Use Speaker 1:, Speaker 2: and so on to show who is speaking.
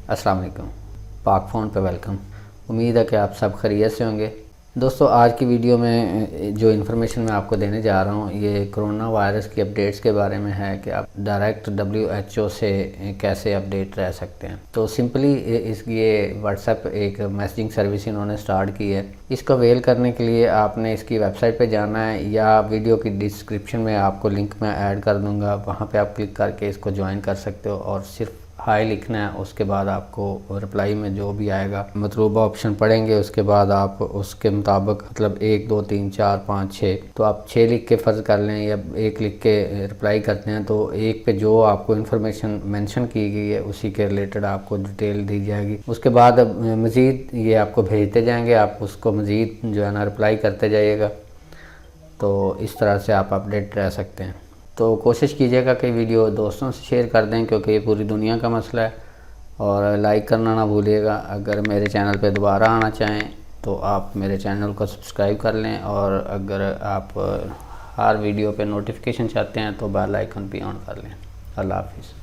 Speaker 1: अस्सलाम वालेकुम। पाक फ़ोन पे वेलकम। उम्मीद है कि आप सब खैरियत से होंगे। दोस्तों, आज की वीडियो में जो इन्फॉर्मेशन मैं आपको देने जा रहा हूँ ये कोरोना वायरस की अपडेट्स के बारे में है कि आप डायरेक्ट WHO से कैसे अपडेट रह सकते हैं। तो सिंपली ये व्हाट्सएप एक मैसेजिंग सर्विस इन्होंने स्टार्ट की है। इसको अवेल करने के लिए आपने इसकी वेबसाइट पे जाना है या वीडियो की डिस्क्रिप्शन में आपको लिंक मैं ऐड कर दूँगा, वहाँ पर आप क्लिक करके इसको ज्वाइन कर सकते हो और सिर्फ हाई लिखना है। उसके बाद आपको रिप्लाई में जो भी आएगा मतलूबा ऑप्शन पढ़ेंगे, उसके बाद आप उसके मुताबिक मतलब 1 2 3 4 5 6 तो आप 6 लिख के फ़र्ज़ कर लें या 1 लिख के रिप्लाई करते हैं तो 1 पे जो आपको इन्फॉर्मेशन मेंशन की गई है उसी के रिलेटेड आपको डिटेल दी जाएगी। उसके बाद मज़ीद ये आपको भेजते जाएंगे, आप उसको मज़ीद जो है ना रिप्लाई करते जाइएगा। तो इस तरह से आप अपडेट रह सकते हैं। तो कोशिश कीजिएगा कि वीडियो दोस्तों से शेयर कर दें क्योंकि ये पूरी दुनिया का मसला है। और लाइक करना ना भूलिएगा। अगर मेरे चैनल पे दोबारा आना चाहें तो आप मेरे चैनल को सब्सक्राइब कर लें, और अगर आप हर वीडियो पे नोटिफिकेशन चाहते हैं तो बेल आइकन भी ऑन कर लें। अल्लाह हाफिज़।